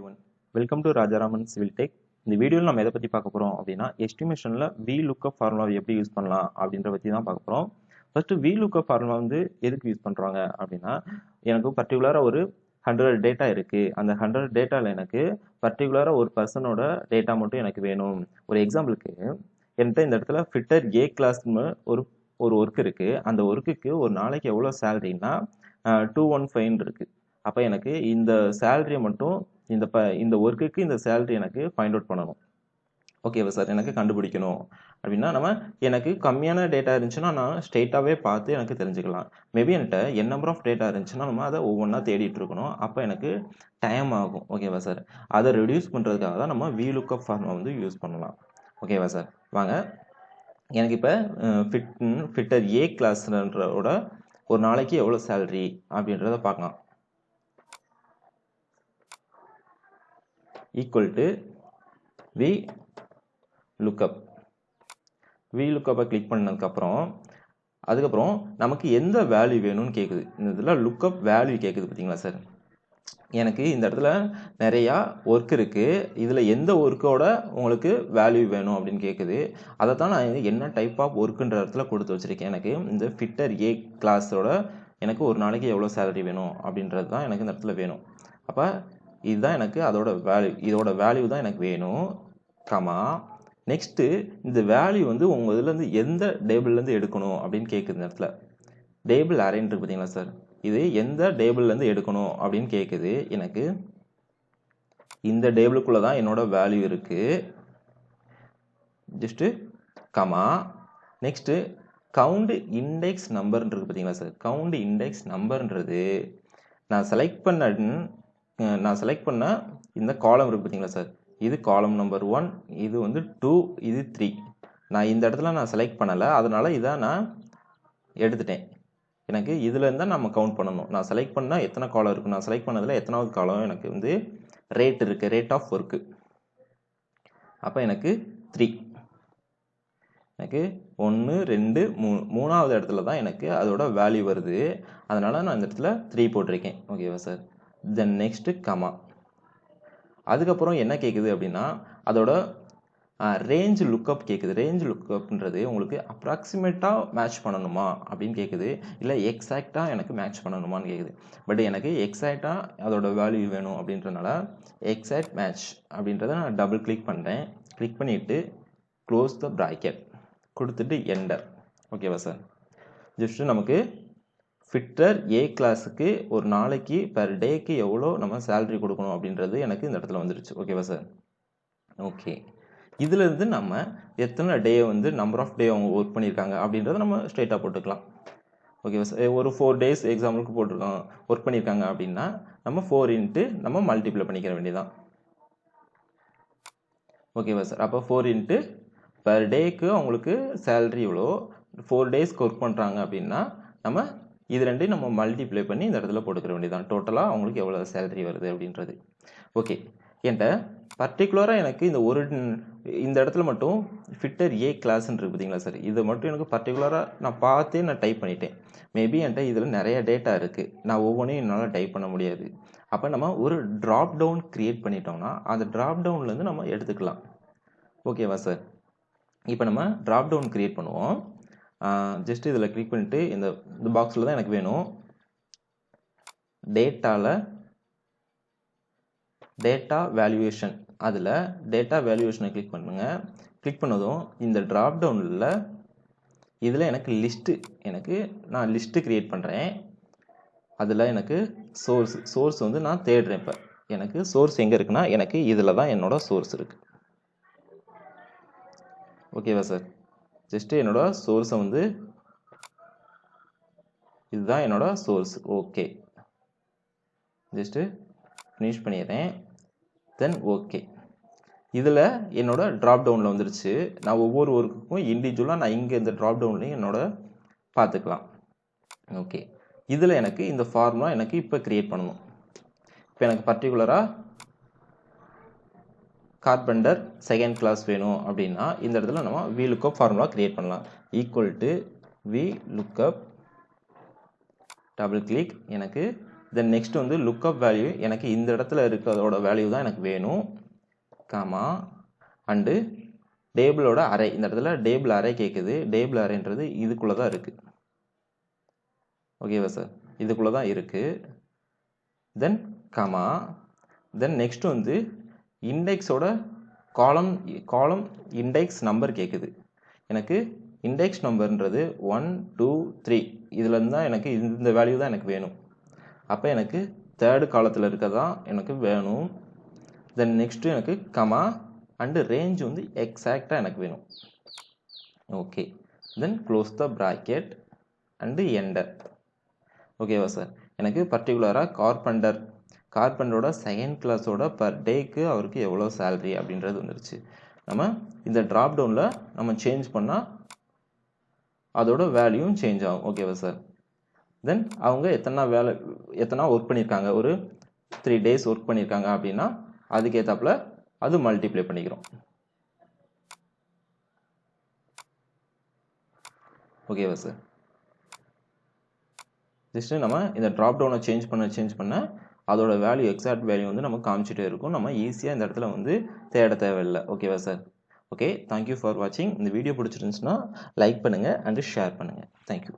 everyone. Welcome to Rajaraman Civil Tech. இந்த வீடியோல நம்ம எதை பத்தி பார்க்க போறோம் அப்படினா எஸ்டிமேஷன்ல VLOOKUP ஃபார்முலாவை எப்படி யூஸ் பண்ணலாம் அப்படிங்கற பத்தி தான் பார்க்க போறோம். ஃபர்ஸ்ட் VLOOKUP ஃபார்முலா வந்து எதுக்கு யூஸ் பண்றாங்க அப்படினா எனக்கு பர்టిక్యులரா ஒரு 100 டேட்டா இருக்கு. அந்த 100 டேட்டால எனக்கு பர்టిక్యులரா ஒரு பர்சனோட டேட்டா மட்டும் எனக்கு வேணும். ஒரு எக்ஸாம்பிளுக்கு என்கிட்ட இந்த இடத்துல ஃபிட்டர் A கிளாஸ்னு ஒரு வொர்க் இருக்கு. அந்த வொர்க்குக்கு ஒரு நாளைக்கு எவ்வளவு சாலரினா 215 இருக்கு. அப்ப எனக்கு இந்த salary மட்டும் இந்த வொர்க்குக்கு இந்த salary எனக்கு ஃபைண்ட் அவுட் பண்ணனும். ஓகேவா சார்? எனக்கு கண்டுபிடிக்கணும். அப்படினா எனக்கு கம்மியான டேட்டா இருந்துச்சுனா நான் ஸ்ட்ரைட்டாவே பார்த்து எனக்கு தெரிஞ்சுக்கலாம். மேபி என்கிட்ட n நம்பர் ஆஃப் டேட்டா இருந்துச்சுனா நம்ம அதை ஒவ்வொண்ணா தேடிட்டு இருக்கணும். அப்ப எனக்கு டைம் ஆகும். ஓகேவா சார்? அதை ரெடியூஸ் பண்றதுக்காக தான் நம்ம VLOOKUP ஃபார்முலா வந்து யூஸ் பண்ணலாம். ஓகேவா சார்? வாங்க எனக்கு இப்ப ஃபிட்டர் A கிளாஸ்ன்றோட ஒரு நாளைக்கு எவ்வளவு salary அப்படின்றத பார்க்கலாம். equal to VLOOKUP. VLOOKUP click பண்ணதுக்கு அப்புறம் நமக்கு எந்த வேல்யூ வேணும்னு கேக்குது. இந்த இடத்துல lookup வேல்யூ கேக்குது பாத்தீங்களா சார்? எனக்கு இந்த இடத்துல நிறைய வொர்க் இருக்கு. இதுல எந்த வொர்க்கோட உங்களுக்கு வேல்யூ வேணும் அப்படின்னு கேக்குது. அதை தான் நான் என்ன டைப் ஆஃப் வொர்க்ன்ற இடத்துல கொடுத்து வச்சிருக்கேன். எனக்கு இந்த ஃபிட்டர் A கிளாஸோட எனக்கு ஒரு நாளைக்கு எவ்வளவு salary வேணும் அப்படின்றது தான் எனக்கு இந்த இடத்துல வேணும். அப்ப இதுதான் எனக்கு அதோட வேல்யூ. இதோட வேல்யூ தான் எனக்கு வேணும். கமா நெக்ஸ்ட் இந்த வேல்யூ வந்து உங்க இதுல இருந்து எந்த டேபிள்ல இருந்து எடுக்கணும் அப்படின்னு கேக்குது. இந்த இடத்துல டேபிள் அரேஞ்ச் இருக்கு பாத்தீங்களா சார்? இது எந்த டேபிள்ல இருந்து எடுக்கணும் அப்படின்னு கேக்குது. எனக்கு இந்த டேபிளுக்குள்ள தான் என்னோட வேல்யூ இருக்கு. Just comma next count index number இருக்கு பாத்தீங்களா சார்? கவுண்ட் இண்டெக்ஸ் நம்பர்ன்றது நான் செலக்ட் பண்ண இந்த காலம் இருக்கு பாத்தீங்களா சார்? இது காலம் நம்பர் 1, இது வந்து 2, இது 3. நான் இந்த இடத்துல நான் செலக்ட் பண்ணல. அதனால இதை நான் எடுத்துட்டேன். எனக்கு இதுல இருந்தா நம்ம கவுண்ட் பண்ணணும். நான் செலக்ட் பண்ணா எத்தனை காலம் இருக்கு? நான் செலக்ட் பண்ணதுல எத்தனாவது காலம் எனக்கு வந்து ரேட் இருக்கு, ரேட் ஆஃப் ஒர்க். அப்ப எனக்கு 3. எனக்கு 1 2 3 மூணாவது இடத்துல தான் எனக்கு அதோட வேல்யூ வருது. அதனால நான் இந்த இடத்துல 3 போட்டிருக்கேன். ஓகேவா சார்? Then next comma. அதுக்கப்புறம் என்ன கேக்குது அப்படின்னா அதோட ரேஞ்ச் லுக்கப் கேக்குது. ரேஞ்ச் லுக்கப்ன்றது உங்களுக்கு அப்ராக்சிமேட்டா மேட்ச் பண்ணணுமா அப்படின்னு கேக்குது. இல்ல எக்ஸாக்டா எனக்கு மேட்ச் பண்ணணுமான்னு கேக்குது. பட் எனக்கு எக்ஸாக்டா அதோட வேல்யூ வேணும் அப்படின்றனால எக்ஸாக்ட் மேட்ச் அப்படின்றத நான் டபுள் கிளிக் பண்றேன். கிளிக் பண்ணிட்டு க்ளோஸ் த பிராக்கெட் கொடுத்துட்டு என்டர். ஓகேவா சார்? ஜஸ்ட் நமக்கு ஃபிட்டர் A கிளாஸுக்கு ஒரு நாளைக்கு பெர் டேக்கு எவ்வளோ நம்ம salary கொடுக்கணும் அப்படின்றது எனக்கு இந்த இடத்துல வந்துருச்சு. ஓகேவா சார்? ஓகே. இதுல இருந்து நம்ம எத்தனை டே வந்து நம்பர் ஆஃப் டே அவங்க ஒர்க் பண்ணியிருக்காங்க அப்படின்றத நம்ம ஸ்ட்ரெயிட்டா போட்டுக்கலாம். ஓகேவா சார்? ஒரு 4 டேஸ் எக்ஸாம்பிளுக்கு போட்டிருக்கோம் ஒர்க் பண்ணியிருக்காங்க அப்படின்னா நம்ம 4 இன்ட்டு நம்ம மல்டிப்ளை பண்ணிக்கிற வேண்டியதான். ஓகேவா சார்? அப்போ 4 இன்ட்டு பெர் டேக்கு அவங்களுக்கு salary எவ்வளோ 4 டேஸ்க்கு ஒர்க் பண்றாங்க அப்படின்னா நம்ம இது ரெண்டையும் நம்ம மல்டிப்ளை பண்ணி இந்த இடத்துல போட்டுக்கிற வேண்டியதான். டோட்டலா அவங்களுக்கு எவ்வளவு salary வருது அப்படின்றது. ஓகே. என்கிட்ட பர்டிகுலரா எனக்கு இந்த இடத்துல மட்டும் ஃபிட்டர் A கிளாஸ்ன்னு இருக்கு பாத்தீங்களா சார்? இது மட்டும் எனக்கு பர்டிகுலரா நான் பார்த்தே நான் டைப் பண்ணிட்டேன். மேபி என்கிட்ட இதுல நிறைய டேட்டா இருக்கு. நான் ஒவ்வொன்றையும் என்னால டைப் பண்ண முடியாது. அப்ப நம்ம ஒரு டிராப் டவுன் கிரியேட் பண்ணிட்டோம்னா அந்த டிராப் டவுன்ல இருந்து நம்ம எடுத்துக்கலாம். ஓகேவா சார்? இப்போ நம்ம டிராப் டவுன் கிரியேட் பண்ணுவோம். ஜஸ்ட் இதுல கிளிக் பண்ணிட்டு இந்த பாக்ஸ்ல தான் எனக்கு வேணும். டேட்டா வேல்யூவேஷன், அதுல டேட்டா வேல்யூவேஷனை கிளிக் பண்ணுங்க. கிளிக் பண்ணதும் இந்த டிராப் டவுன்ல இதுல எனக்கு லிஸ்ட், நான் லிஸ்ட் கிரியேட் பண்றேன். அதுல எனக்கு சோர்ஸ் வந்து நான் தேடுறேன். இப்ப எனக்கு சோர்ஸ் எங்க இருக்குன்னா எனக்கு இதுல தான் என்னோட சோர்ஸ் இருக்கு. ஓகேவா சார்? ஜஸ்ட் என்னோட சோர்ஸை வந்து இதுதான் என்னோட சோர்ஸ். ஓகே. ஜஸ்ட் ஃபினிஷ் பண்ணிடுறேன். Then okay. இதுல என்னோட டிராப் டவுன்ல வந்துருச்சு. நான் ஒவ்வொரு ஒர்க்குக்கும் இண்டிவிஜுவலா நான் இங்க இந்த டிராப் டவுன்லயும் என்னோட பார்த்துக்கலாம். ஓகே. இதுல எனக்கு இந்த ஃபார்முலா எனக்கு இப்ப கிரியேட் பண்ணணும். இப்போ எனக்கு பர்டிகுலரா கார்பெண்டர் செகண்ட் கிளாஸ் வேணும் அப்படின்னா இந்த இடத்துல நம்ம VLOOKUP ஃபார்முலா கிரியேட் பண்ணலாம். Equal to VLOOKUP double click எனக்கு தென் நெக்ஸ்ட் வந்து லுக்அப் வேல்யூ எனக்கு இந்த இடத்துல இருக்கிறதோட வேல்யூ தான் எனக்கு வேணும் காமா அண்டு டேபிளோட அரே இந்த இடத்துல டேபிள் அரே கேட்குது டேபிள் அரேன்றது இதுக்குள்ளே தான் இருக்குது ஓகேவா சார் இதுக்குள்ளே தான் இருக்குது தென் காமா தென் நெக்ஸ்ட் வந்து இண்டெக்ஸோட காலம் இண்டெக்ஸ் நம்பர் கேட்குது எனக்கு இண்டெக்ஸ் நம்பர்ன்றது 1 2 3 இதுலேருந்து தான் எனக்கு இந்த வேல்யூ தான் எனக்கு வேணும் அப்போ எனக்கு தேர்டு காலத்தில் இருக்கதான் எனக்கு வேணும் தென் நெக்ஸ்ட்டு எனக்கு கமா அண்டு ரேஞ்ச் வந்து எக்ஸாக்டாக எனக்கு வேணும் okay then close the bracket and enter ஓகேவா சார் எனக்கு பர்டிகுலராக கார்பெண்டரோட செகண்ட் கிளாஸோட பர் டேக்கு அவருக்கு எவ்வளோ சேலரி அப்படின்றது வந்துருச்சு நம்ம இந்த ட்ராப் டவுனில் நம்ம சேஞ்ச் பண்ணால் அதோட வேல்யூவும் சேஞ்ச் ஆகும் ஓகேவா சார் தென் அவங்க எத்தனை ஒர்க் பண்ணியிருக்காங்க ஒரு 3 days ஒர்க் பண்ணியிருக்காங்க அப்படின்னா அதுக்கேற்றாப்புல அது மல்டிப்ளை பண்ணிக்கிறோம் ஓகேவா சார் ஜஸ்ட் நம்ம இந்த ட்ராப் டவுனை சேஞ்ச் பண்ண அதோட வேல்யூ எக்ஸாக்ட் வேல்யூ வந்து நம்ம காமிச்சிட்டே இருக்கும் நம்ம ஈஸியாக இந்த இடத்துல வந்து தேட தேவையில்லை ஓகேவா சார் ஓகே தேங்க்யூ ஃபார் வாட்சிங் இந்த வீடியோ பிடிச்சிருந்துச்சுன்னா லைக் பண்ணுங்கள் அண்டு ஷேர் பண்ணுங்கள் தேங்க்யூ